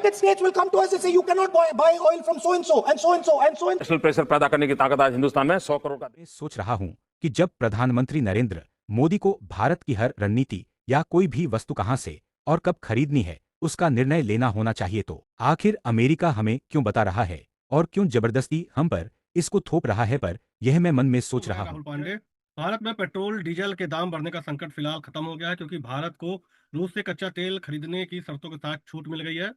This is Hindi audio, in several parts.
United States will come to us and say you cannot buy oil from so and so and so and so and so and national pressure पैदा करने की ताकत आज हिंदुस्तान में 100 करोड़ का। सोच रहा हूं कि जब प्रधानमंत्री नरेंद्र मोदी को भारत की हर रणनीति या कोई भी वस्तु कहां से और कब खरीदनी है उसका निर्णय लेना होना चाहिए, तो आखिर अमेरिका हमें क्यों बता रहा है और क्यों जबरदस्ती हम पर इसको थोप रहा है, पर यह मैं मन में सोच रहा हूं। राहुल पांडे, भारत में पेट्रोल डीजल के दाम बढ़ने का संकट फिलहाल खत्म हो गया है, क्योंकि भारत को रूस से कच्चा तेल खरीदने की शर्तों के साथ छूट मिल गई है।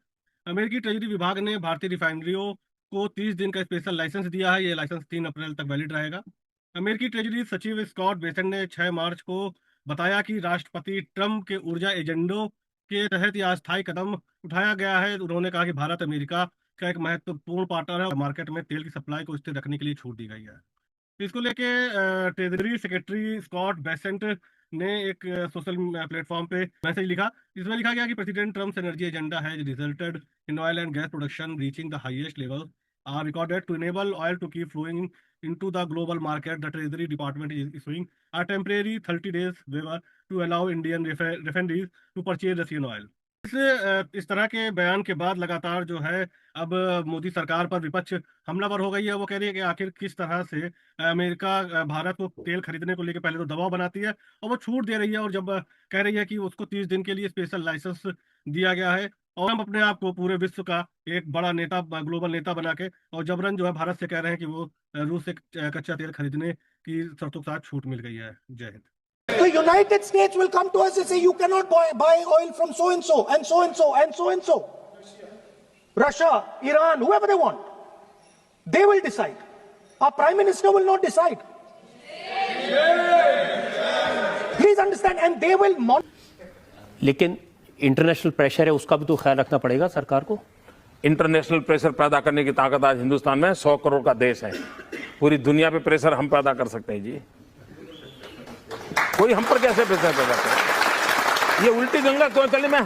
अमेरिकी ट्रेजरी विभाग ने भारतीय रिफाइनरियों को 30 दिन का स्पेशल लाइसेंस दिया है। ये लाइसेंस 3 अप्रैल तक वैलिड रहेगा। अमेरिकी ट्रेजरी सचिव स्कॉट बेसेंट ने 6 मार्च को बताया कि राष्ट्रपति ट्रंप के ऊर्जा एजेंडों के तहत यह अस्थायी कदम उठाया गया है। उन्होंने कहा कि भारत अमेरिका का एक महत्वपूर्ण पार्टनर है और मार्केट में तेल की सप्लाई को स्थिर रखने के लिए छूट दी गई है। इसको लेके ट्रेजरी सेक्रेटरी स्कॉट बेसेंट ने एक सोशल प्लेटफॉर्म पे मैसेज लिखा। इसमें लिखा गया कि president Trump's energy agenda has resulted in oil and gas production reaching the highest level or recorded to enable oil to keep flowing into the global market. The Treasury Department is issuing a temporary 30 days waiver to allow Indian refineries to purchase Russian oil. इस तरह के बयान के बाद लगातार जो है अब मोदी सरकार पर विपक्ष हमलावर हो गई है। वो कह रही है कि आखिर किस तरह से अमेरिका भारत को तेल खरीदने को लेकर पहले तो दबाव बनाती है और वो छूट दे रही है, और जब कह रही है कि उसको 30 दिन के लिए स्पेशल लाइसेंस दिया गया है और हम अपने आप को पूरे विश्व का एक बड़ा नेता, ग्लोबल नेता बना के, और जबरन जो है भारत से कह रहे हैं कि वो रूस से कच्चा तेल खरीदने की शर्तों के साथ छूट मिल गई है। जय Hind. The United States will come to us and say you cannot buy oil from so and so and so and so and so and so. Russia, Iran, whoever they want. They will decide. Our Prime Minister will not decide. Please understand, and they will लेकिन इंटरनेशनल प्रेशर है, उसका भी तो ख्याल रखना पड़ेगा सरकार को। इंटरनेशनल प्रेशर पैदा करने की ताकत आज हिंदुस्तान में 100 करोड़ का देश है। पूरी दुनिया पे प्रेशर हम पैदा कर सकते हैं जी। कोई हम पर कैसे प्रेशर पैदा करे? ये उल्टी गंगा क्यों चले में